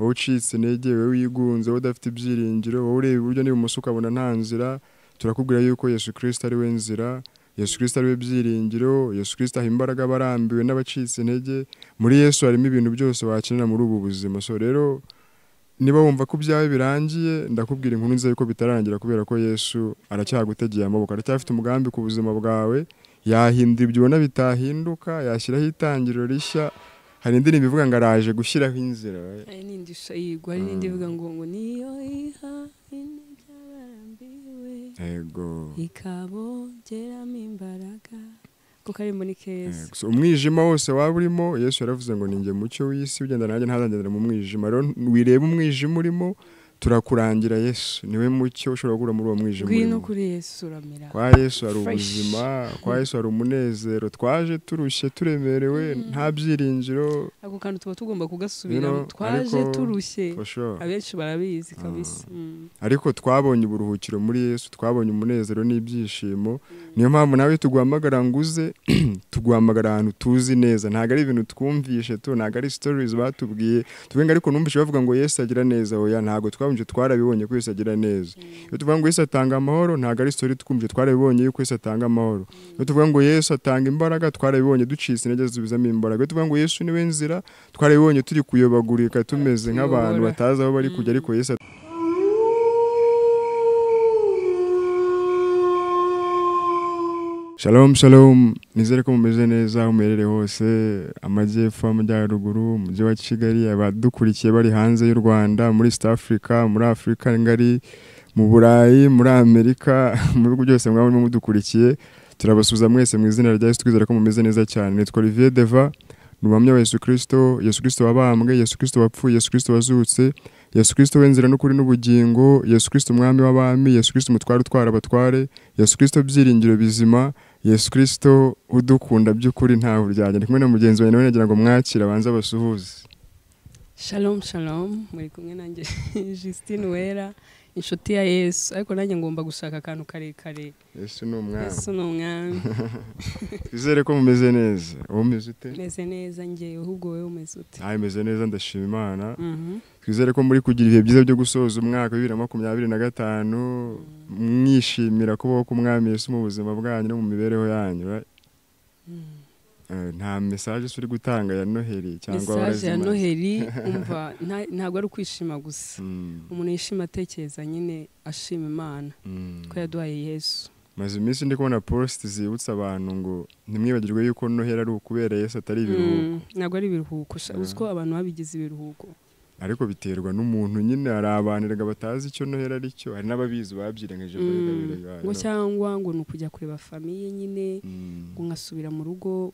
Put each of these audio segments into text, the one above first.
wowe ucitse intege, wowe wigunze, wowe udafite ibyiringiro, wowe ureba iburyo n'ibumoso ukabona nta nzira, turakubwira yuko Yesu Kristo ari we nzira, Yesu Kristo ari we byiringiro, Yesu Kristo aha imbaraga abarambiwe n'abacitse intege. Muri Yesu harimo ibintu byose wakenera muri ubu buzima. So rero niba wumva ko byawe birangiye, ndakubwira inkuru nziza yuko bitarangira, kubera ko Yesu aracyagutegeye amaboko, aracyafite umugambi ku buzima bwawe, yahindura ibyo ubona bitahinduka, yashyiraho itangiriro rishya. Hari indirimbo ivuga ngo araje gushyiraho inzira. Hari n'indi yigwa, hari n'indi ivuga ngo niyo iha intege abarambiwe, yego, ikabongeramo imbaraga. Ko karimo ni keza. So, umwijima wose waba urimo, Yesu yaravuze ngo ninjye mucyo w'isi, ugenda nanjye ntazangendera mu mwijima. Rero wireba umwijima urimo, turakurangira Yesu niwe mucyo ushobora gukura muri uwo mwijima. Ngwino kuri Yesu uramira. Kwa Yesu hari ubuzima, kwa Yesu hari umunezero. Twaje turushye, turemerewe, nta byiringiro. Ako kantu tuba tugomba kugasubira. Twaje turushye. Abenshi barabizi kabisa. Ariko twabonye uburuhukiro muri Yesu, twabonye umunezero n'ibyishimo. Niyo mpamvu nawe tuguhamagara nguze, tuguhamagara ahantu tuzi neza. Ntago ari ibintu twumvishe tu, ntago ari stories batubwiye. Tubenga ariko numvishe bavuga ngo Yesu agira neza, oya ntago twabonye, twarabibonye ko Yesu agira neza. Iyo tuvuga ngo Yesu atanga amahoro, ntago ari story twumvishe, twarabibonye yuko Yesu atanga amahoro. Iyo tuvuga ngo Yesu atanga imbaraga, twarabibonye ducitse intege zubizamo imbaraga. Iyo tuvuga ngo Yesu niwe nzira, twarabibonye turi kuyobagurika tumeze nk'abantu batazi aho bari kujya, ariko Yesu. Shalom shalom, nizere ko mumeze neza aho muherereye hose, amajyepfo, amajyaruguru, umujyi wa Kigali, abadukurikiye bari hanze y'u Rwanda, muri East Africa, muri Afrika ngari, mu Burayi, muri Amerika, mu bihugu byose mwaba murimo mudukurikiye, turabasuza mwese mu izina rya Yesu, twizera ko mumeze neza cyane. Nitwa Olivier Deva, n'umuhamya wa Yesu Kristo, Yesu Kristo wabambwe, Yesu Kristo wapfuye, Yesu Kristo wazutse, Yesu Kristo w'inzira n'ukuri n'ubugingo, Yesu Kristo umwami w'abami, Yesu Kristo umutware utwara abatware, Yesu Kristo byiringiro bizima, Yesu Kristo udukunda by'ukuri ntaho ryajya. Ndi kumwe na mugenzi wawe nawe nagira ngo mwakira abanza abasuhuze. Shalom shalom, muri kumwe nanjye Justine Wera, inshuti ya Yesu, ariko nanjye ngomba gushaka akantu karekare. Yesu ni umwami. Yesu ni umwami. Twizere ko mumeze neza. Wowe umeze ute? Meze neza njye, ahubwo wowe umeze ute? Meze neza, ndashima Imana. Twizere ko muri kugira ibihe byiza byo gusoza umwaka wa 2025, mwishimira kubaho k'umwami Yesu mu buzima bwanyu no mu mibereho yanyu. Nta message uri gutanga ya Noheli cyangwa message ya Noheli, umva ntabwo ari kwishima gusa. Umuntu yishima atekereza nyine ashima Imana ko yaduhaye Yesu. Maze iminsi ndi kubona post zibutsa abantu ngo ntimwibagirwe yuko Noheli ari ukubera Yesu atari ibiruhuko. Ntabwo ari ibiruhuko, uziko abantu babigize ibiruhuko. Ariko biterwa n'umuntu nyine, hari abaniraga batazi icyo Noheli ari cyo, hari n'ababizi babyirengeje ngo cyangwa ngo nukujya kureba famiye nyine, ngo ngasubira mu rugo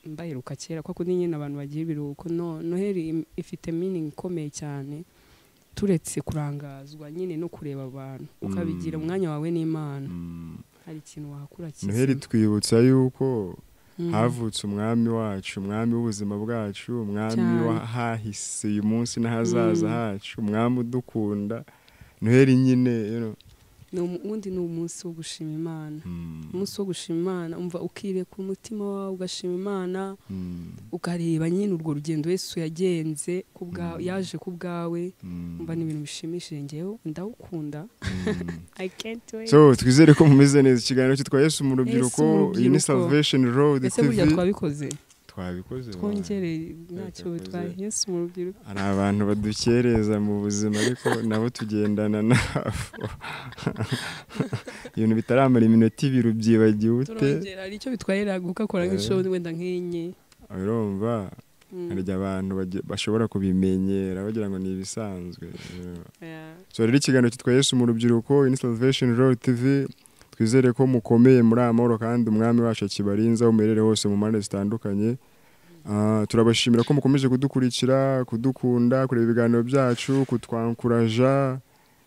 mbaheruka kera, kwa kundi nyine abantu bagiye ibiruhuko. Noheli ifite meaning ikomeye cyane, turetse kurangazwa nyine no kureba abantu, ukabigira umwanya wawe n'Imana. Hari ikintu wakura kizima. Noheli twibutsa yuko havutse umwami wacu, umwami w'ubuzima bwacu, umwami wahahise uyu munsi n'ahazaza hacu, umwami udukunda. Noheli nyine ubundi ni umunsi wo gushima Imana. Umunsi wo gushima Imana, umva ukireka umutima wawe ugashima Imana, ukareba nyine urwo rugendo Yesu yagenze yaje ku bwawe. Umva ni ibintu bishimishije, njyewe ndawukunda. I can't wait. So twizere ko mumeze neza. Ikiganiro cyitwa Yesu mu rubyiruko, iyi ni Salvation Road TV. Ese burya twabikoze twongere ntacyo bitwaye. Yesu mu rubyiruko, hari abantu badukereza mu buzima, ariko nabo tugendana nabo. Ibintu bitaramara iminota 2 byibagiwe ute? Turongera ari cyo bitwaye raguka kora nk'ishobo wenda nk'enye. Urumva hari abantu bashobora kubimenyera bagira ngo ni ibisanzwe. So rero ikiganiro cyitwa Yesu mu rubyiruko, in Salvation Road TV, twizere ko mukomeye muri amahoro kandi umwami wacu akibarinza umerere hose mu mpande zitandukanye. Turabashimira ko mukomeje kudukurikira, kudukunda, kureba ibiganiro byacu, kutwankuraja.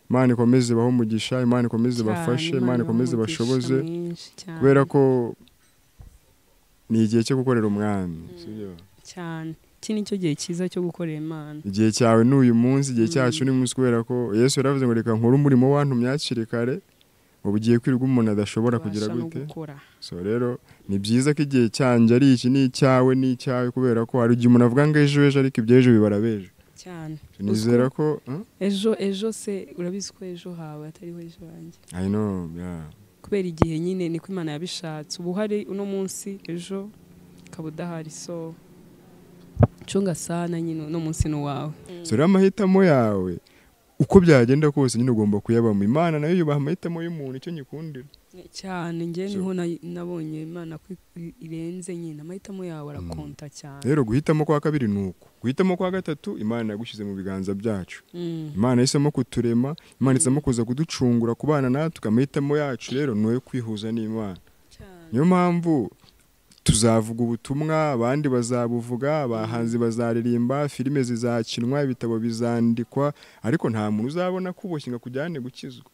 Imana ikomeze baho umugisha, Imana ikomeze bafashe, Imana ikomeze bashoboze, kubera ko ni igihe cyo gukorera umwami, sibyo? Cyane. Iki ni cyo gihe cyiza cyo gukorera Imana. Igihe cyawe n'uyu munsi, igihe cyacu ni munsi, kubera ko Yesu yaravuze ngo reka nkore umurimo wantumye hakiri kare. Ubugiye kwirirwa umuntu adashobora kugira gute. So rero ni byiza ko igihe cyanje ari iki, ni icyawe, ni icyawe, kubera ko hari igihe umuntu avuga ngo ejo ariko ibyejo bibara bejo cyane nizera ko ejo se urabizi ko ejo hawe atariho ejo wanjye. I know, yeah. Kubera igihe nyine niko Imana yabishatse, ubu hari uno munsi ejo ukaba udahari, so cunga sana nyine uno munsi ni uwawe. So rero amahitamo yawe uko byagenda kose nyine ugomba kuyabamo. Imana nayo yubaha amahitamo y'umuntu, icyo nyikundira cyane. Njye niho nabonye Imana ko irenze nyine amahitamo yawe arakonta cyane. Rero guhitamo kwa kabiri nuko, guhitamo kwa gatatu Imana yagushyize mu biganza byacu. Imana yahisemo kuturema, Imana yahisemo kuza kuducungura, kubana natwe. Amahitamo yacu rero ni kwihuza n'Imana. Niyo mpamvu tuzavuga ubutumwa, abandi bazabuvuga, abahanzi bazaririmba, filime zizakinwa, ibitabo bizandikwa, ariko nta muntu uzabona kuboshye ngo kujyane gukizwa.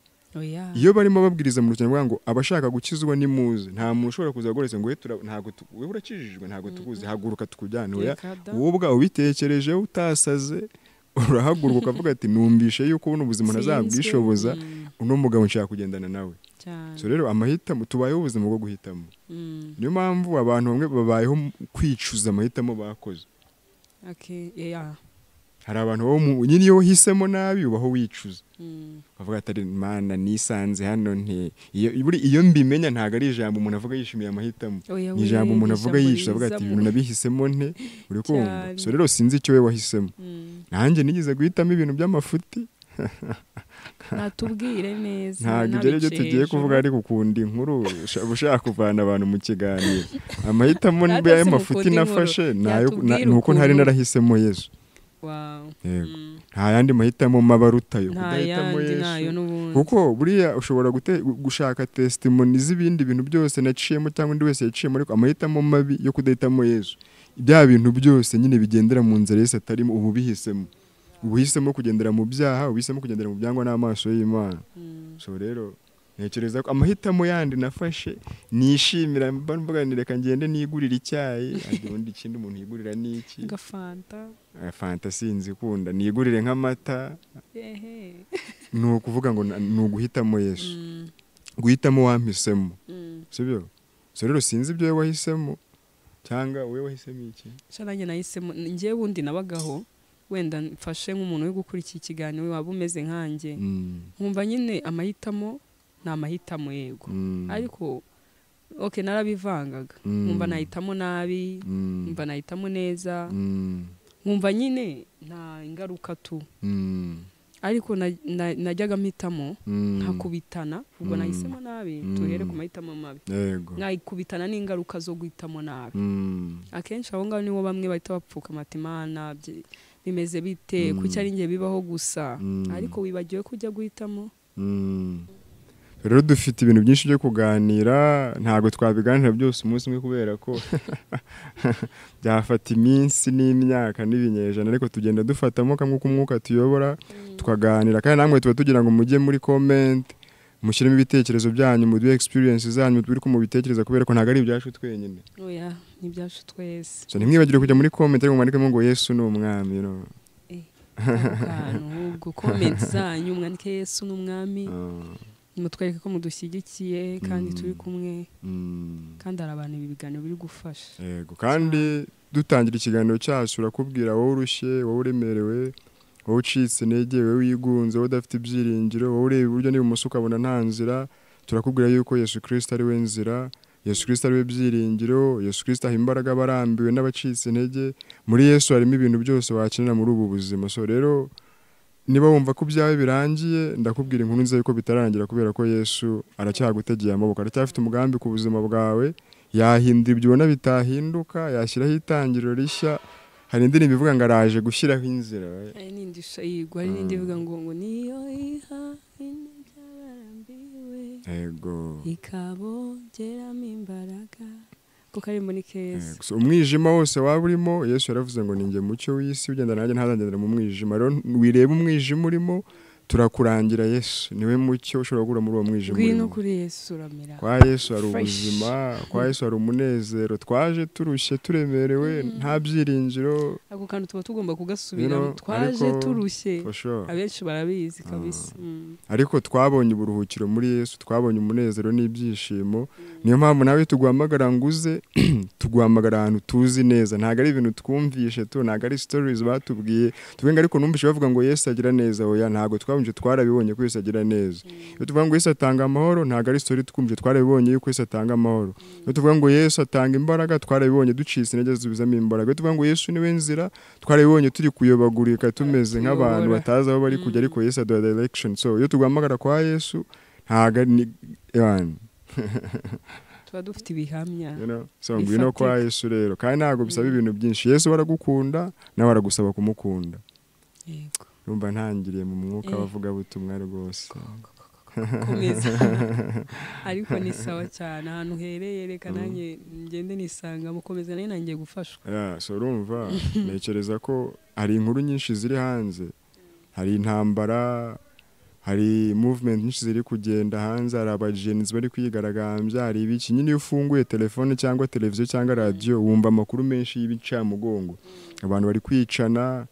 Iyo barimo babwiriza mu rugendo ngo abashaka gukizwa ni muze, nta muntu ushobora kuza goretse ngo ntago wewe urakijijwe, ntago tukuzi, haguruka tukujyane. Oya, ubwa ubitekereje utasaze urahaguruka ukavuga ati numvishe yuko ubuno ubuzima ntazabwishoboza, uno mugabo nshaka kugendana nawe. So rero amahitamo, tubayeho ubuzima bwo guhitamo. Niyo mpamvu abantu bamwe babayeho kwicuza amahitamo bakoze. Hari abantu bo nyine iyo uhisemo nabi ubaho wicuza. Bavuga ati Mana nisanze hano nte. Iyo mbimenya ntago ari ijambo umuntu avuga yishimiye amahitamo. Ni ijambo umuntu avuga yicuza, avuga ati ibintu nabihisemo nte. Uri kumva? So rero sinzi icyo we wahisemo. Nanjye nigize guhitamo ibintu by'amafuti. Natubwire neza. Ntabwo ibyo rero tugiye kuvuga ari gukunda inkuru ushaka kuvana abantu mu kiganiro. Amahitamo niba y'amafuti nafashe nuko ntari narahisemo Yesu. Nta yandi mahitamo mabarutayo kudahitamo Yesu. Kuko buriya ushobora gushaka testimony z'ibindi bintu byose naciyemo cyangwa undi wese yaciyemo, ariko amahitamo mabi yo kudahitamo Yesu, bya bintu byose nyine bigendera mu nzira Yesu atarimo, ubu bihisemo. Ubuhisemo kugendera mu byaha, ubuhisemo kugendera mu byangwa n'amaso y'Imana. So rero ntekereza ko amahitamo yandi nafashe nishimira, mvuga ni reka ngende nigurira icyayi, ubundi ikindi umuntu yigurira n'iki, fanta sinzi kunda, nigurire nk'amata. Ni ukuvuga ngo ni uguhitamo Yesu, guhitamo wampisemo, sibyo? So rero sinzi ibyo wahisemo cyangwa wowe wahisemo iki. Nanjye nahisemo, njye wundi nabagaho wenda mfashe nk'umuntu uri gukurikira ikiganiro waba umeze nkanjye, nkumva nyine amahitamo ni amahitamo yego, ariko narabivangaga, nkumva nahitamo nabi, nkumva nahitamo neza, nkumva nyine nta ingaruka tu, ariko najyaga mpitamo nkakubitana, ubwo nahisemo nabi, tuhere ku mahitamo mabi, nkayikubitana n'ingaruka zo guhitamo nabi. Akenshi abo ngabo nibo bamwe bahita bapfuka Imana bimeze bite, kuki ari njye bibaho gusa, ariko wibagiwe kujya guhitamo. Rero dufite ibintu byinshi byo kuganira, ntabwo twabiganira byose umunsi umwe kubera ko byafata iminsi n'imyaka n'ibinyejana, ariko tugenda dufatamo kamwe uko umwuka tuyobora tukaganira. Kandi namwe tuba tugira ngo mujye muri comment mushyiremo ibitekerezo byanyu, muduhe experience zanyu, turi ko mubitekereza, kubera ko ntabwo ari ibyacu twenyine. Oya, ni ibyacu twese. So ntimwibagire kujya muri comment ariko mwandikemo ngo Yesu ni umwami, you know. Ubwo comment zanyu mwandike Yesu ni umwami. Mutwereke ko mudushyigikiye kandi turi kumwe, kandi hari abantu ibi biganiro biri gufasha. Yego, kandi dutangira ikiganiro cyacu urakubwira wowe urushye, wowe uremerewe, wowe ucitse intege, wowe wigunze, wowe udafite ibyiringiro, wowe ureba iburyo n'ibumoso ukabona nta nzira, turakubwira yuko Yesu Kristo ari we nzira, Yesu Kristo ari we byiringiro, Yesu Kristo aha imbaraga abarambiwe n'abacitse intege. Muri Yesu harimo ibintu byose wakenera muri ubu buzima. So rero niba wumva ko byawe birangiye, ndakubwira inkuru nziza yuko bitarangira, kubera ko Yesu aracyagutegeye amaboko, aracyafite umugambi ku buzima bwawe, yahindura ibyo ubona bitahinduka, yashyiraho itangiriro rishya. Hari indirimbo ivuga ngo araje gushyiraho inzira. N'indi shayigwa, hari n'indi ivuga ngo niyo iha injyabarambiwe, yego, ikabongeramo imbaraga. Kuko ari muri keza. So umwijima wose waba urimo, Yesu yaravuze ngo ninjye mucyo w'isi, ugenda nanjye ntazangendera mu mwijima. Rero wireba umwijima urimo, turakurangira Yesu niwe mucyo ushobora gukura muri uwo mwijima ngwino kuri Yesu uramira kwa Yesu hari ubuzima kwa Yesu hari umunezero twaje turushye turemerewe nta byiringiro ako kantu tuba tugomba kugasubira twaje turushye abenshi barabizi kabisa ariko twabonye uburuhukiro muri Yesu twabonye umunezero n'ibyishimo niyo mpamvu nawe tuguhamagara nguze tuguhamagara ahantu tuzi neza ntago ari ibintu twumvishe tu ntago ari stories batubwiye tubenga ariko numvishe bavuga ngo Yesu agira neza oya ntago twabunje twarabibonye ko Yesu agira neza iyo tuvuga ngo Yesu atanga amahoro ntago ari story twumvise twarabibonye yuko Yesu atanga amahoro iyo tuvuga ngo Yesu atanga imbaraga twarabibonye ducitse intege zubizamo imbaraga iyo tuvuga ngo Yesu niwe nzira twarabibonye turi kuyobagurika tumeze nk'abantu batazi aho bari kujya ariko Yesu aduha direction so iyo tuguhamagara kwa Yesu ntago ni tuba dufite ibihamya so ngwino kwa Yesu rero kandi ntago bisaba ibintu byinshi Yesu baragukunda nawe aragusaba kumukunda yego urumva ntangiriye mu mwuka bavuga butumwa rwose komeza ariko ni sawa cyane ahantu hereye reka nanjye ngende nisanga mukomeza nayo nangiye gufashwa so urumva nekereza ko hari inkuru nyinshi ziri hanze hari intambara hari movement nyinshi ziri kugenda hanze hari abagenzi bari kwigaragambya hari ibiki nyine iyo ufunguye telefone cyangwa televiziyo cyangwa radio wumva amakuru menshi y'ibicamugongo abantu bari kwicana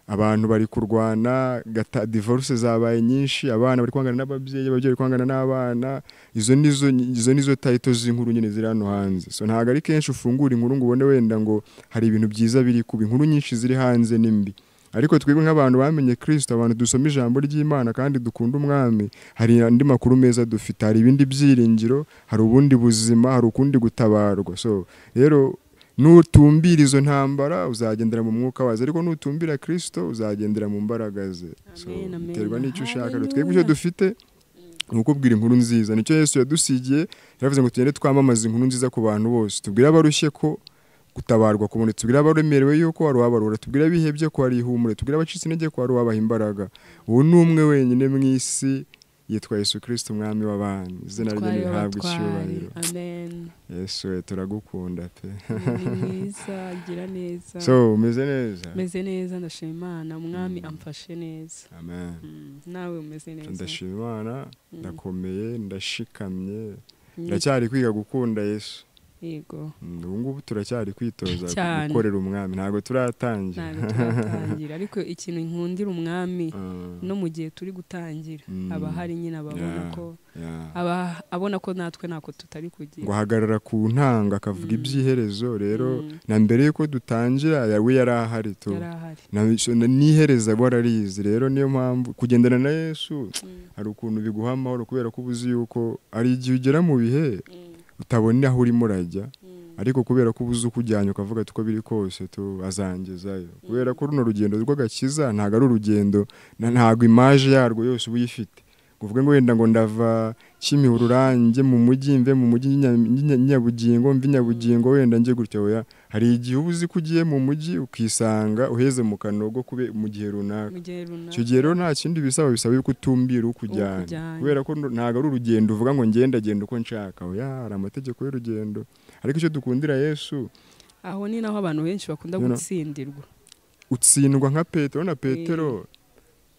abantu bari kurwana divorce zabaye nyinshi abana bari kwangana n'ababyeyi bari kwangana n'abana izo nizo title z'inkuru nyine ziri hano hanze so ntago ari kenshi ufungura inkuru ngo ubone wenda ngo hari ibintu byiza biri kuba inkuru nyinshi ziri hanze nimbi ariko twebwe nk'abantu bamenye Kristo abantu dusoma ijambo ry'Imana kandi dukunda umwami hari andi makuru meza dufite hari ibindi byiringiro hari ubundi buzima hari ukundi gutabarwa so rero nutumbira izo ntambara uzagendera mu mwuka wazo ariko nutumbira Kristo uzagendera mu mbaraga ze so biterwa n'icyo ushaka twebwe icyo dufite nukubwira inkuru nziza nicyo Yesu yadusigiye yaravuze ngo tugende twamamaza inkuru nziza ku bantu bose tubwira abarushye ko gutabarwa kubone tubwira abaremerewe yuko wari wabarura tubwira bihebye ko ari ihumure tubwira abacitse intege ko wari wabaha imbaraga uwo numwe wenyine mu isi yitwa Yesu Kristo umwami w'abantu izina rye rihabwe icyubahiro amen Yesu turagukunda pe neza gira neza so umeze neza ndashima Imana umwami amfashe neza amen nawe umeze neza ndashima Imana ndakomeye ndashikamye ndacyari kwiga gukunda Yesu yego ngubu turacyari kwitoza gukorera umwami ntago turatangira ariko ikintu nkundira umwami no mu gihe turi gutangira aba hari nyine abona ko natwe ntako tutari kugira guhagarara ku ntanga akavuga iby'iherezo rero na mbere yuko dutangira yawe yarahari to n'ihereza wararizi rero niyo mpamvu kugendana na Yesu hari ukuntu biguha amahoro kubera ko ubuzi yuko ari igihe ugera mu bihe utabona aho urimo urajya ariko kubera ko ubuze ukujyanye ukavuga uko biri kose azangezayo kubera ko runo rugendo rw'agakiza ntago ari urugendo ntago image yarwo yose uba uyifite kuvuga ngo wenda ngo ndava Kimihurura njye mu mujyi mve mu mujyi Nyabugingo mvi Nyabugingo wenda njye gutyo oya hari igihe ubuzi kugiye mu mujyi ukisanga uheze mu kanogo kube mu gihe runaka cyo gihe rero nta kindi bisaba yuko utumbira ukujyana kubera ko ntago ari urugendo uvuga ngo ngenda uko nshaka oya hari amategeko y'urugendo ariko icyo dukundira Yesu aho ni naho abantu benshi bakunda gutsindirwa utsindwa nka Petero na Petero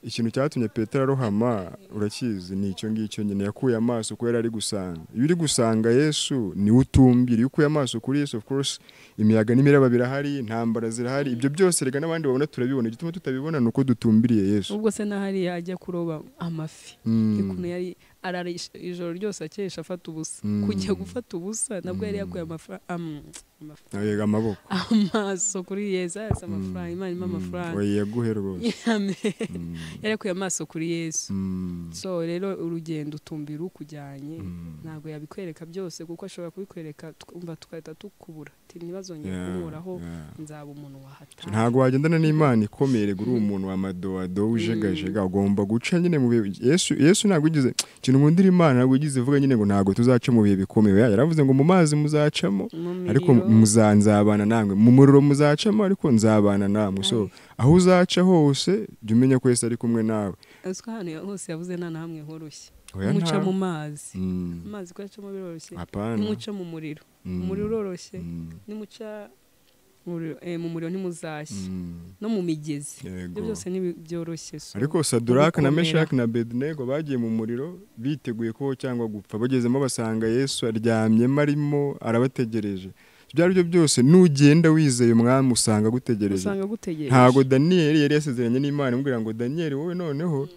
ikintu cyatumye Petero arohama urakizi ni icyo ngicyo nyine yakuye amaso ko yari ari gusanga iyo uri gusanga Yesu ni utumbira iyo ukuye amaso kuri Yesu of course imiyaga n'imiraba birahari intambara zirahari ibyo byose rega n'abandi babona turabibona igituma tutabibona nuko dutumbiriye Yesu ubwo se nahari yajya kuroba amafi ikuntu yari arara ijoro ryose akesha afata ubusa kujya gufata ubusa nabwo yari yakuye amaboko amaso kuri Yesu amafaranga Imana ima amafaranga we yaguhe rwose yari yakuye amaso kuri Yesu so rero urugendo utumbira ukujyanye ntabwo yabikwereka byose kuko ashobora kubikwereka umva tukahita tukubura ntibazongere kumuraho nzaba umuntu wahatana ntabwo wagendana n'Imana ikomere uri umuntu wa madoado ujegajega ugomba guca nyine mu Yesu ntabwo yigize ikintu nkundira Imana ntabwo yigize vuga nyine ngo ntabwo tuzaca mu bihe bikomeye yaravuze ngo mu mazi muzacamo ariko muzanzabana namwe mu muriro muzacamo ariko nzabana namwe so aho uzaca hose jya umenya ko Yesu ari kumwe nawe aziko hano hose yavuze nta namwe horoshye muca mu mazi amazi ko yacamo biroroshye nimuca mu muriro umuriro uroroshye nimuca mu muriro ntimuzashya no mu migezi ibyo byose ntibyoroshye. Ariko Sadraka na Meshaki na Abednego bagiye mu muriro biteguye ko cyangwa gupfa, bagezemo basanga Yesu aryamyemo arimo arabategereje. Ibyo ari byo byose nugenda wizeye umwami usanga gutegereje. Ntago Daniel yari yasezeranye n'Imana imubwira ngo Daniel wowe noneho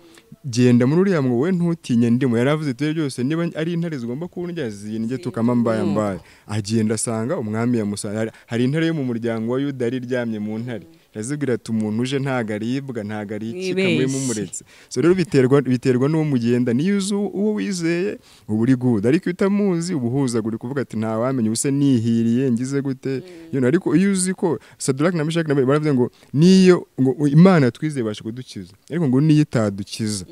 genda muri uriya mwowe ntutinye ndimo. Yaravuze turi byose niba ari intare zigomba kurya zindye tukama mbaye agenda asanga umwami yamusanga. Hari intare yo mu muryango wa Yuda yari ryamye mu ntare, yazibwira ati umuntu uje ntago aribwa ntago ari iki kamwe mumuretse. So rero biterwa n'uwo mugenda, niyo uzi uwo wizeye uba uri good, ariko utamuzi ubuhuzagura kuvuga ati nta wamenye ubuse nihiriye ngize gute. Ariko iyo uzi ko Sadraka na Meshaki baravuze ngo niyo ngo Imana twizeye basha kudukiza, ariko ngo niyo itadukiza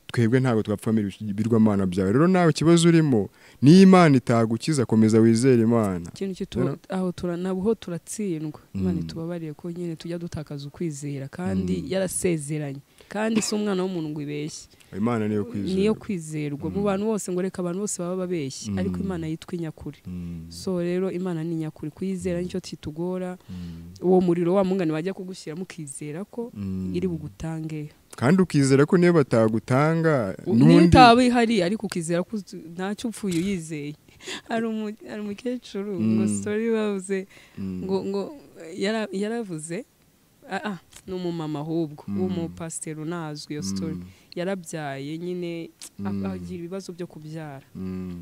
twebwe ntago twapfamira ibirwamana byawe. Rero nawe kibazo urimo ni Imana itagukiza, komeza wizere Imana. Ikintu aho turanabuho turatsindwa. Imana tubabariye ko nyine tujya dutakaza ukwizera kandi yarasezeranye, kandi si umwana w'umuntu ngo ibeshye. Imana niyo kwizerwa mu bantu bose, ngo reka abantu bose baba babeshye, ariko Imana yitwa inyakuri. So rero Imana ni inyakuri, kuyizera nicyo kitugora. Uwo muriro wa mungane bajya kugushyira mukizera ko iri bugutange, kandi ukizera ko niyo batagutanga niyo itaba ihari, ariko ukizera ko ntacyo upfuye uyizeye. Hari umukecuru ngo story bavuze ngo yaravuze ni umumama ahubwo w'umupasiteri unazwi. Iyo story yarabyaye nyine agira ibibazo byo kubyara,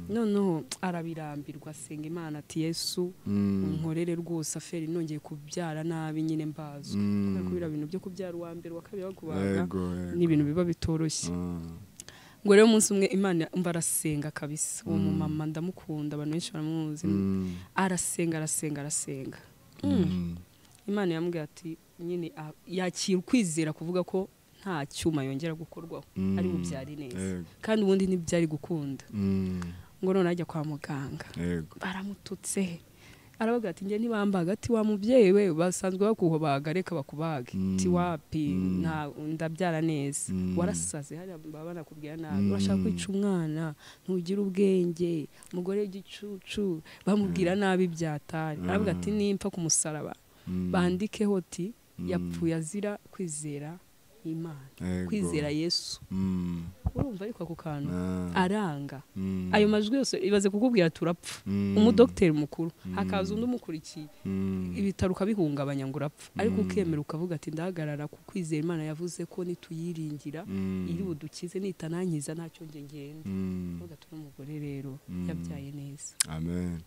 noneho arabirambirwa asenga Imana ati Yesu unkorere rwose aferi nongeye kubyara nabi nyine mbazwa, kubera ko bira bintu byo kubyara uwa mbere wa kabiri bakubaga ni ibintu biba bitoroshye. Ngo rero umunsi umwe Imana mbarasenga kabisa, uwo mumama ndamukunda, abantu benshi baramuzi, arasenga Imana yambwiye ati nyine yakira ukwizera kuvuga ko nta cyuma yongera gukorwaho, ari bubyari neza, kandi ubundi ntibyari gukunda. Ngo none ajya kwa muganga baramututse, aravuga ati njye ntibambaga, ati wa mubyeyi we basanzwe bakuhobaga reka bakubage, ati wapi ndabyara neza, warasaze hari baba nakubwira nabi, urashaka kwica umwana, ntugira ubwenge, umugore w'igicucu bamubwira nabi byatari. Aravuga ati nimpfa ku musaraba bandikeho ati yapfuye azira kwizera Imana, kwizera Yesu. Urumva ariko ako kantu aranga. Ayo majwi yose ibaze kukubwira turapfa, umudokiteri mukuru hakaza undi umukurikiye, ibitaro ukabihungabanya ngo urapfa, ariko ukemera ukavuga ati ndahagarara ku kwizera Imana yavuze ko nituyiringira iri budukize, nitanankiza ntacyo ngenda. Uvuga ati n'umugore rero yabyaye neza. Amen.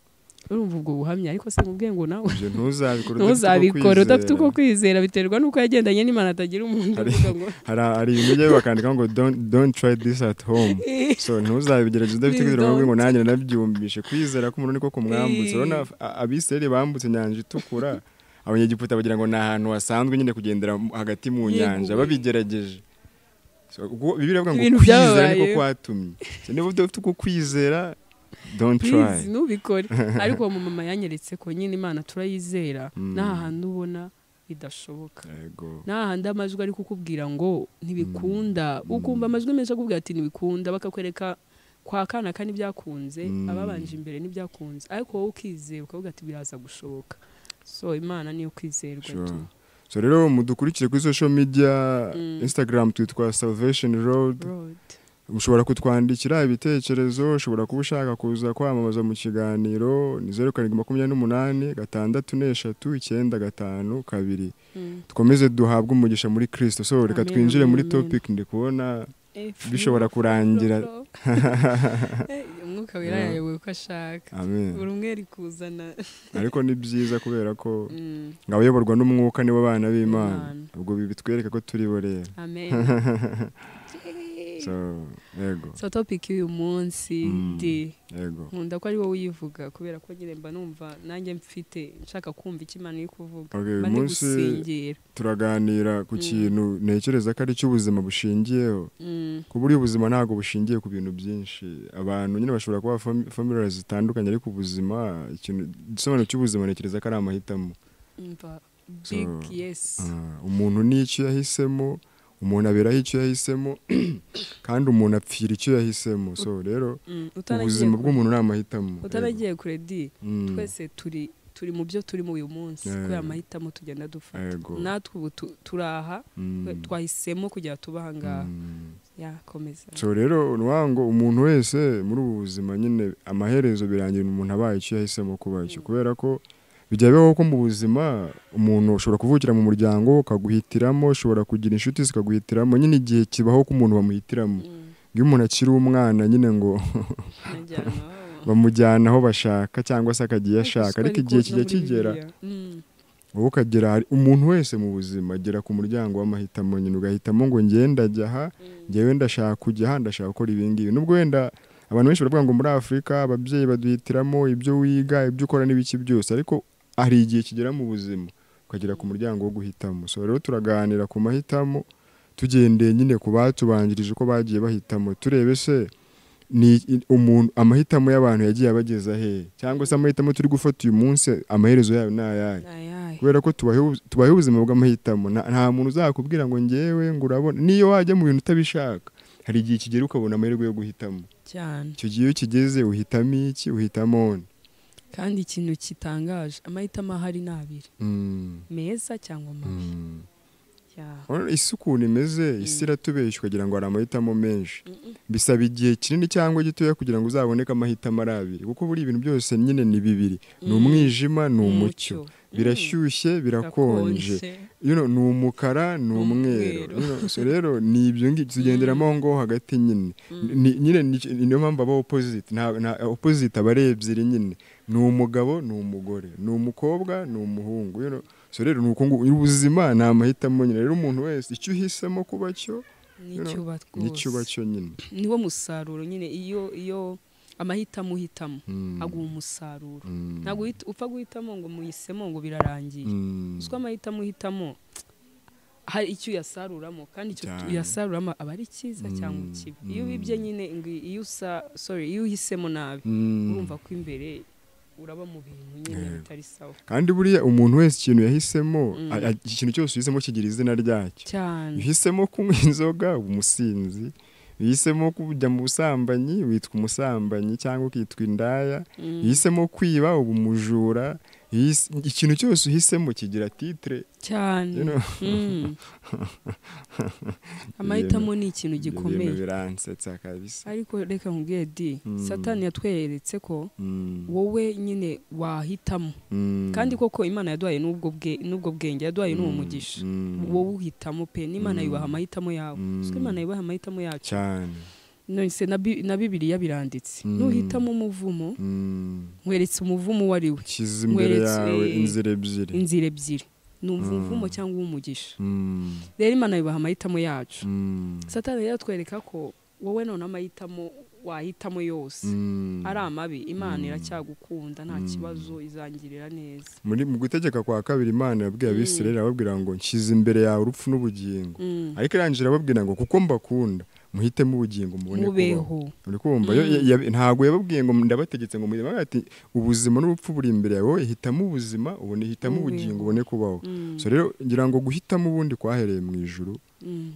Urumva ubwo buhamya, ariko se mubwiye ngo nawe ntuzabikora udafite uko kwizera, biterwa nuko yagendanye n'Imana atagira umuntu uvuga ngo hari ibintu byo bakandika ngo don't try this at home. So ntuzabigerageze udafite kwizera ngo nanjye nabyumvishe. Kwizera ko umuntu niko kumwambutse. Urabona Abisirayeli bambutse inyanja itukura, abanyegiputa bagira ngo ni ahantu hasanzwe nyine kugendera hagati mu nyanja babigerageje. Bibiliya ivuga ngo kwizera niko kwatumye. Niba udafite uko kwizera don't try, nubikore. Ariko uwo mama yanyeretse ko nyine Imana turayizera, n'ahantu ubona bidashoboka, n'ahandi amajwi ari kukubwira ngo ntibikunda, ukumva amajwi menshi akubwira ati ntibikunda, bakakwereka kwa kana kandi byakunze, ababanje imbere n'ibyakunze, ariko wowe ukizera ukavuga ati biraza gushoboka. So Imana niyo kwizerwa tu. So rero mudukurikire kuri social media, Instagram twitwa Salvation Road. Ushobora kutwandikira ibitekerezo, ushobora kuba ushaka kuza kwamamaza mu kiganiro, ni 0728 643 Tukomeze duhabwe umugisha muri Kristo. So reka twinjire muri topic, ndi kubona bishobora kurangira. Umwuka wera yayoboye uko ashaka, buri umwe ari kuzana. Ariko ni byiza kubera ko ngabayoborwa n'umwuka nibo bana b'Imana, ubwo bitwereka ko turi borera. Amen. So topic y'uyu munsi ndi nkunda ko ari wowe uyivuga, kubera ko nyine mba numva nanjye mfite nshaka kumva icyo Imana iri kuvuga. Bandi gusingira turaganira ku kintu ntekereza ko ari cy'ubuzima bushingiyeho. Ku buryo ubuzima ntago bushingiye ku bintu byinshi. Abantu nyine bashobora kuba familiar zitandukanye, ariko ubuzima ikintu gisobanuro cy'ubuzima ntekereza ko ari amahitamo. Big yes. Umuntu n'icyo yahisemo, umuntu aberaho icyo yahisemo, kandi umuntu apfira icyo yahisemo. So rero ubuzima bw'umuntu ni amahitamo. Utaragiye kure twese turi mu byo turimo uyu munsi kubera amahitamo tugenda dufata natwe ubu turaha twahisemo kugira tubaha ngaha yakomeza so rero nwango umuntu wese muri ubu buzima nyine amaherezo birangira umuntu abaye icyo yahisemo kuba icyo kubera ko bijyabeho ko mu buzima umuntu ushobora kuvukira mu muryango ukaguhitiramo ushobora kugira inshuti zikaguhitiramo nyine igihe kibaho ko umuntu bamuhitiramo iyo umuntu akiri umwana nyine ngo bamujyana aho bashaka cyangwa se akagiye ashaka ariko igihe kijya kigera wowe ukagera umuntu wese mu buzima agera ku muryango w'amahitamo nyine ugahitamo ngo ngenda ajya aha ngewe ndashaka kujya aha ndashaka gukora ibi ngibi nubwo wenda abantu benshi baravuga ngo muri Afurika ababyeyi baduhitiramo ibyo wiga ibyo ukora n'ibiki byose ariko hari igihe kigera mu buzima ukagera ku muryango wo guhitamo so rero turaganira ku mahitamo tugendeye nyine ku batubanjirije uko bagiye bahitamo turebe se ni umuntu amahitamo y'abantu yagiye abageza he cyangwa se amahitamo turi gufata uyu munsi amaherezo yayo ni ayahe kubera ko tubayeho ubuzima bw'amahitamo nta muntu uzakubwira ngo ngewe ngo urabona niyo wajya mu bintu utabishaka hari igihe kigera ukabona amahirwe yo guhitamo cyane icyo gihe iyo kigeze uhitamo iki uhitamo kandi ikintu kitangaje amahitamo ahari ni abiri meza cyangwa mabi isi ukuntu imeze isi iratubeshya ukagira ngo hari amahitamo menshi bisaba igihe kinini cyangwa gitoya kugira ngo uzaboneke amahitamo ari abiri kuko buri ibintu byose nyine ni bibiri ni umwijima ni umucyo birashyushye birakonje ni umukara ni umweru rero ni ibyo ngibyo tugenderamo aho ngaho hagati nyine niyo mpamvu aba opposite nta opposite aba ari ebyiri nyine ni umugabo ni umugore ni umukobwa ni umuhungu so rero nuko ubuzima ni amahitamo nyine rero umuntu wese icyo uhisemo kuba cyo nicyo uba cyo nyine niwo musaruro nyine iyo amahitamo uhitamo aguha umusaruro ntabwo upfa guhitamo ngo muhisemo ngo birarangiye uziko amahitamo uhitamo hari icyo uyasaruramo kandi icyo uyasaruramo aba ari cyiza cyangwa ikibi iyo wibye nyine iyo uhisemo nabi urumva ko imbere uraba mu bintu nyine bitari sawa kandi buriya umuntu wese ikintu yahisemo ikintu cyose uhisemo kigira izina ryacyo uhisemo kunywa inzoga uba umusinzi uhisemo kujya mu busambanyi witwa umusambanyi cyangwa ukitwa indaya uhisemo kwiba uba umujura ikintu cyose uhisemo kigira titre cyane amahitamo ni ikintu gikomeye biransetsa kabisa ariko reka nkubwiye Satani yatweretse ko wowe nyine wahitamo kandi koko Imana yaduhaye n'ubwo bwenge yaduhaye n'uwo mugisha wowe uhitamo pe n'Imana yubaha amahitamo yawe kuko Imana yubaha amahitamo yacu cyane nonese na Bibiliya biranditse nuhitamo umuvumo nkweretse umuvumo wari we kiza imbere yawe inzira ebyiri ni umuvumo cyangwa umugisha rero Imana yubaha amahitamo yacu Satani yatwereka ko wowe none amahitamo wahitamo yose ari amabi Imana iracyagukunda nta kibazo izangirira neza mu gutegeka kwa kabiri Imana yabwiye Abisirayeli ababwira ngo nshyize imbere yawe urupfu n'ubugingo ariko irangira ababwira ngo kuko mbakunda muhitemo ubugingo mubone kubaho uri kumva ntago yababwiye ngo ndabategetse ngo mubone ati ubuzima n'urupfu buri imbere yawe hitamo ubuzima ubone hitamo ubugingo ubone kubaho so rero ngira ngo guhitamo ubundi kwahereye mu ijuru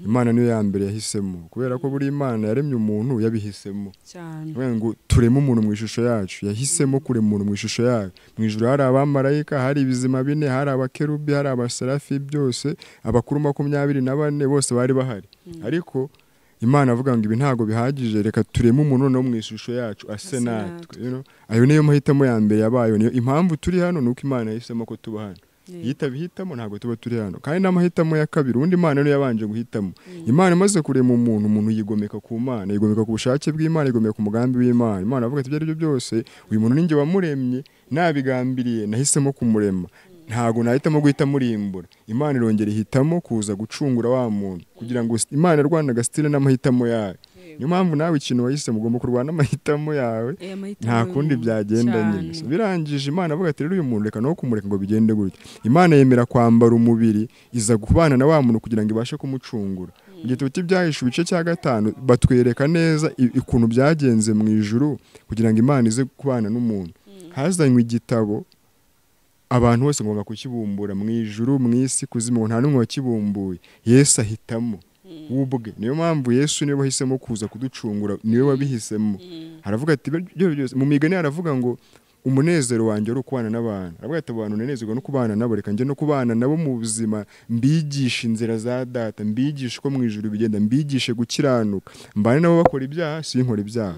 Imana niyo ya mbere yahisemo kubera ko buri Imana yaremye umuntu yabihisemo cyane ngo tureme umuntu mu ishusho yacu yahisemo kurema umuntu mu ishusho yayo mu ijuru hari abamarayika hari ibizima bine hari abakerubi hari abaserafi byose abakuru 24 bose bari bahari ariko Imana avuga ngo ibi ntago bihagije reka tureme umuntu no mu ishusho yacu ase natwe ayo niyo mahitamo ya mbere yabayo niyo impamvu turi hano nuko Imana yahisemo ko tuba hano yitabihitamo ntago tuba turi hano kandi n'amahitamo ya kabiri undi Imana niyo yabanje guhitamo Imana imaze kurema umuntu yigomeka ku Mana yigomeka ku bushake bw'Imana yigomeka ku mugambi w'Imana Imana avuga ati ibyo ari byo byose uyu muntu ninjye wamuremye nabigambiriye nahisemo kumurema ntago nahitamo guhita murimbura Imana irongera ihitamo kuza gucungura wa muntu kugira ngo Imana Rwanda stile n'amahitamo yayo niyo mpamvu nawe ikintu wahise mugomba kurwana amahitamo yawe nta kundi byagenda nyine birangije Imana avuga ati rero uyu muntu reka no kumureka ngo bigende gutya Imana yemera kwambara umubiri iza kubana na wa muntu kugira ngo ibashe kumucungura igitabo cy'ibyahishe ibice cya 5 batwereka neza ikuntu byagenze mu ijuru kugira ngo Imana ize kubana n'umuntu hazanywe igitabo abantu bose ngomba kukibumbura mu ijuru mu isi kuzima nta numwe wakibumbuye Yesu ahitamo ubwe niyo mpamvu Yesu niwe wahisemo kuza kuducungura niwe wabihisemo haravuga ati byose mu migani haravuga ngo umunezero wanjye ari ukubana n'abantu. Aravuga ati abantu nenezerwa no kubana nabo, reka njye no kubana nabo mu buzima, mbigisha inzira za data, mbigisha uko mu ijuru bigenda, mbigishe gukiranuka, mbane nabo bakora ibyaha sinkora ibyaha,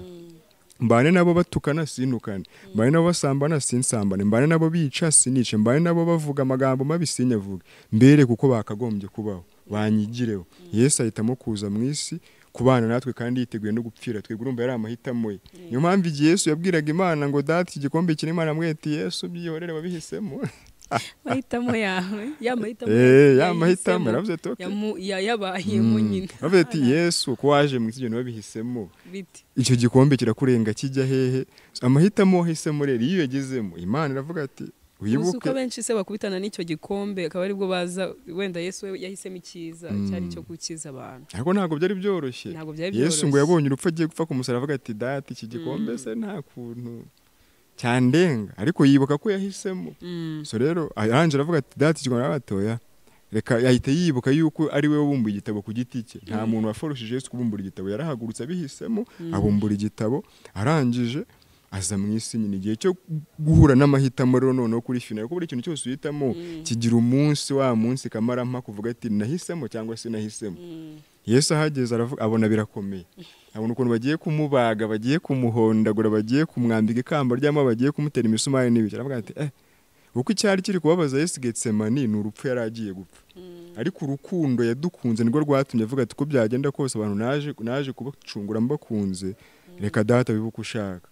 mbane nabo batukana sintukane, mbane nabo basambana sinsambane, mbane nabo bica sinice, mbane nabo bavuga amagambo mabi sinyavuge, mbere kuko bakagombye kubaho, banyigireho. Yesu ahitamo kuza mu isi kubana natwe kandi yiteguye no gupfira twebwe. Urumva yari amahitamo ye. Niyo mpamvu igihe Yesu yabwiraga Imana ngo data iki gikombe kiri, Imana amwete Yesu byihorere wabihisemo. mahitamo yawe mahitamo yaravuze ati yabayemo nyine. Aravuze ati Yesu ko waje mu isi ibyo wabihisemo, icyo gikombe kirakurenga kijya hehe? Amahitamo wahisemo rero iyo yagezemo, Imana iravuga ati wibuke. Uko benshi se bakubitana n'icyo gikombe akaba aribwo baza, wenda Yesu yahisemo icyiza cyari cyo gukiza abantu. Ariko ntabwo byari byoroshye. Yesu ngo yabonye urupfu agiye gupfa ku musaraba, avuga ati data iki gikombe se nta kuntu cyandenga, ariko yibuka ko yahisemo. So rero aranje aravuga ati data iki gikombe abatoya, reka yahita yibuka yuko ari we wabumbuye igitabo ku giti cye. Nta muntu waforoshije Yesu kubumbura igitabo, yarahagurutse abihisemo abumbura igitabo, arangije aza mu isi nyine. Igihe cyo guhura n'amahitamo rero noneho kuri final, kuko buri kintu cyose uhitamo kigira umunsi, wa munsi kamarampa kuvuga ati nahisemo cyangwa se nahisemo. Yesu ahageze aravuga, abona birakomeye, abona ukuntu bagiye kumubaga, bagiye kumuhondagura, bagiye kumwambika ikamba ry'ama, bagiye kumutera imisumari n'ibiki. Aravuga ati uko icyari kiri kubabaza Yesu Getsemani ni urupfu yari agiye gupfa, ariko urukundo yadukunze nirwo rwatumye avuga ati ko byagenda kose abantu naje kubacungura mbakunze, reka data bibuka ushaka.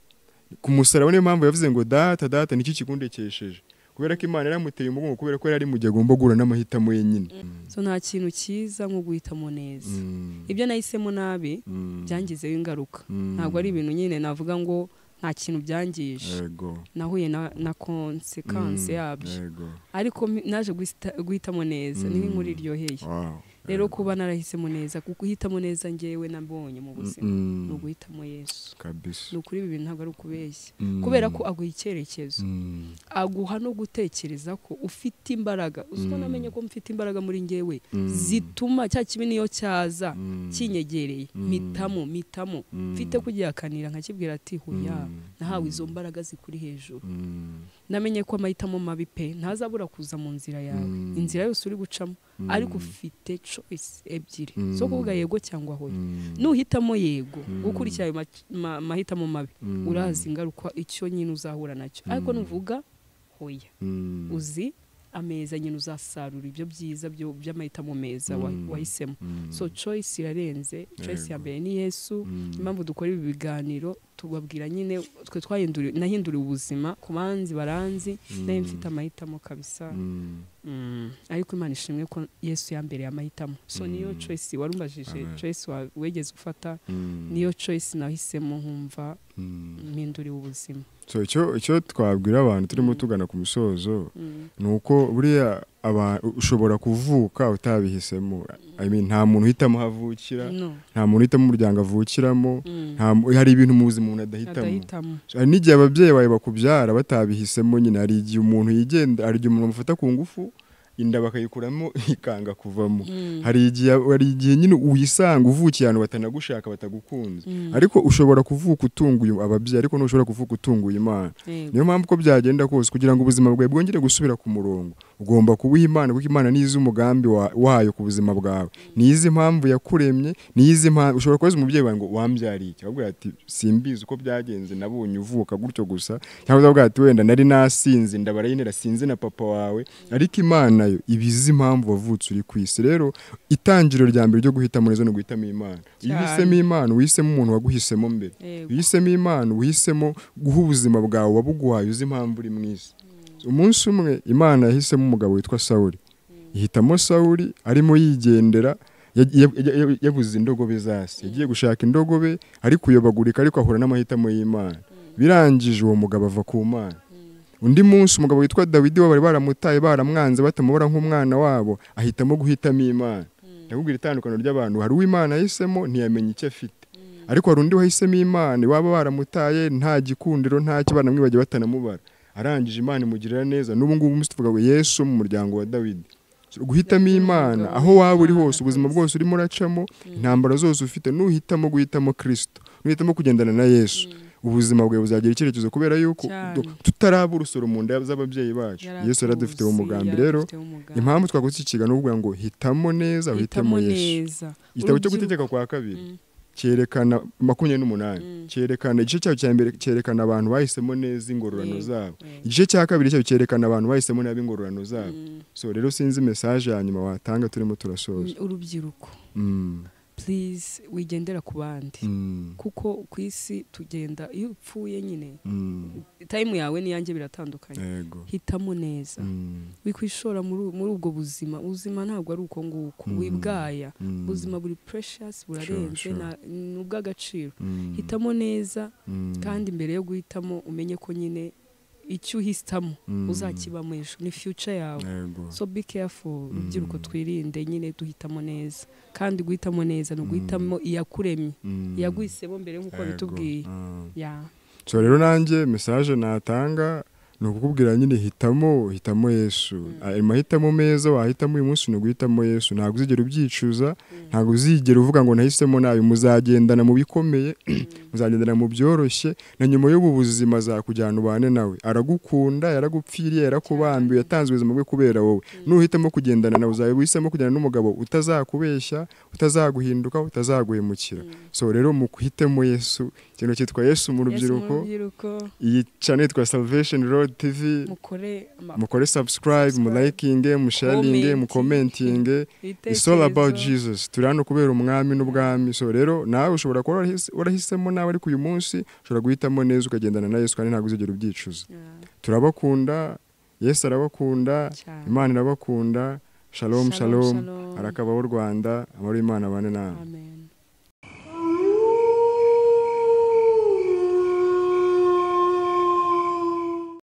Ku musaraba niyo mpamvu yavuze ngo data data niki kigundekesheje, kubera ko Imana yaramuteye umugongo, kubera ko yari mu gihe agomba guhura n'amahitamo ye nyine. So nta kintu cyiza nko guhitamo neza. Ibyo nahisemo nabi byangizeho ingaruka, ntabwo ari ibintu nyine navuga ngo nta kintu byangije, nahuye na konsekansi yabyo, ariko naje guhitamo neza, niho inkuru iryoheye. Rero kuba narahisemo neza, kuko uhitamo neza ngewe nabonye mu buzima ni uguhitamo Yesu kabisa. Ni ukuri ibi bintu ntabwo ari ukubeshya, kubera ko aguha icyerekezo, aguha no gutekereza ko ufite imbaraga. Uziko namenye ko mfite imbaraga muri ngewe zituma cya kibi niyo cyaza kinyegereye mitamo mfite kugihakanira nkakibwira ati huya nahawe izo mbaraga zikuri hejuru. Namenye ko amahitamo mabi pe ntazabura kuza mu nzira yawe, inzira yose uri gucamo, ariko ufite choice ebyiri zo kuvuga yego cyangwa hoya. Nuhitamo yego ukurikira ayo mahitamo mabi, urazi ingaruka icyo nyine uzahura nacyo, ariko nuvuga hoya uzi ameza nyine uzasarura ibyo byiza by'amahitamo meza wahisemo. So choice irarenze. Choice ya mbere ni Yesu. Impamvu dukora ibi biganiro tubabwira nyine twe nahinduriye ubuzima ku banzi baranzi, nayo mfite amahitamo kabisa. Ariko Imana ishimwe ko Yesu yambereye amahitamo. So niyo choice warumbajije, choice wegeze ufata, niyo choice nahisemo nkumva mpinduriye ubuzima. So icyo twabwira abantu turimo tugana ku musozo nuko buriya ushobora kuvuka utabihisemo. Nta muntu uhitamo havukira, nta muntu uhitamo umuryango avukiramo, hari ibintu mu buzima umuntu adahitamo. N'igihe ababyeyi bawe bakubyara batabihisemo nyine, hari igihe umuntu yigenda, hari igihe umuntu amufata ku ngufu inda bakayikuramo ikanga kuvamo. Hari igihe nyine uyisanga uvukiye ahantu batanagushaka batagukunze, ariko ushobora kuvuka utunguye ababyeyi, ariko ntushobora kuvuka utunguye Imana. Niyo mpamvu ko byagenda kose, kugira ngo ubuzima bwawe bwongere gusubira ku murongo, ugomba kubuha Imana, kuko Imana nizi umugambi wayo ku buzima bwawe, nizi impamvu yakuremye, nizi impamvu. Ushobora kubaza umubyeyi wawe ngo wambyariye iki, akubwira ati simbizi uko byagenze, nabonye uvuka gutyo gusa, cyangwa akubwira ati wenda nari nasinze ndabara yinera sinzi na papa wawe, ariko Imana nayo ibizi impamvu wavutse uri ku isi. Rero itangiriro rya mbere ryo guhitamo neza no guhitamo Imana. Iyo uhisemo Imana, uhisemo umuntu waguhisemo mbere. Iyo uhisemo Imana, uhisemo guha ubuzima bwawe wabuguhaye, uzi impamvu uri mu isi. Umunsi umwe Imana yahisemo umugabo witwa Sawuli. Ihitamo Sawuli arimo yigendera, yabuze indogobe zase, yagiye gushaka indogobe ari kuyobagurika, ariko ahura n'amahitamo y'Imana. Birangije uwo mugabo ava ku Mana. Undi munsi umugabo witwa Dawidi bari baramutaye baramwanze batamubura nk'umwana wabo, ahitamo guhitamo Imana. Ndakubwira itandukano ry'abantu, hari uw'Imana yahisemo ntiyamenye icyo afite, ariko hari undi wahisemo Imana, waba baramutaye nta gikundiro nta kibana mwibagiye batanamubara, arangije Imana imugirira neza. N'ubu ngubu tuvuga ngo Yesu mu muryango wa Dawidi. Guhitamo Imana aho waba uri hose, ubuzima bwose urimo uracamo, intambara zose ufite, nuhitamo guhitamo Kristo, nuhitamo kugendana na Yesu, ubuzima bwawe buzagira icyerekezo kubera yuko Cyane. tutaraba urusoro mu nda z'ababyeyi bacu Yesu yaradufiteho umugambi rero impamvu twakoze iki kiganiro uvuga ngo hitamo neza uhitemo Yesu igitabo cyo gutegeka kwa kabiri cyerekana 28 cyerekana igice cyayo cya mbere cyerekana abantu bahisemo neza ingororano zabo igice cya kabiri cyayo cyerekana abantu bahisemo nabi ingororano zabo so rero sinzi message ya nyuma watanga turimo turasoza urubyiruko please wigendera ku bandi kuko ku isi tugenda iyo upfuye nyine time yawe niyanjye biratandukanye hitamo neza wikwishora muri ubwo ubuzima ntabwo ari uko nguko wibwaya ubuzima buri precious burarenze n'ubw'agaciro hitamo neza kandi mbere yo guhitamo umenye ko nyine icyo uhitamo uzakibamo ejo ni future yawe so be careful urubyiruko twirinde nyine duhitamo neza kandi guhitamo neza no guhitamo iyakuremye yaguhisemo mbere nk'uko bitubwiye so rero nanjye message natanga ni ukukubwira nyine hitamo Yesu amahitamo meza wahitamo uyu munsi no guhitamo Yesu ntabwo uzigera ubyicuza ntabwo uzigera uvuga ngo nahisemo nabi muzagendana mu bikomeye muzagendana mu byoroshye na nyuma y'ubu buzima zakujyana ubane nawe aragukunda yaragupfiriye yarakubambiye yatanze ubuzima bwe kubera wowe nuhitamo kugendana nawe uzabihisemo kujyana n'umugabo utazakubeshya utazaguhinduka utazaguhemukira so rero mu kuhitamo Yesu ikintu cyitwa Yesu mu rubyiruko iyi channel yitwa Salvation Road TV mukore subscribe mu liking mu sharing mu commenting it's all about Jesus turano kubera umwami n'ubwami so rero nawe ushobora kuba warahisemo nawe ariko uyu munsi ushobora guhitamo neza ukagendana na Yesu kandi ntabwo uzigera ubyicuza turabakunda Yesu arabakunda Imana irabakunda shalom arakabaho Rwanda amahoro y'Imana bane nawe.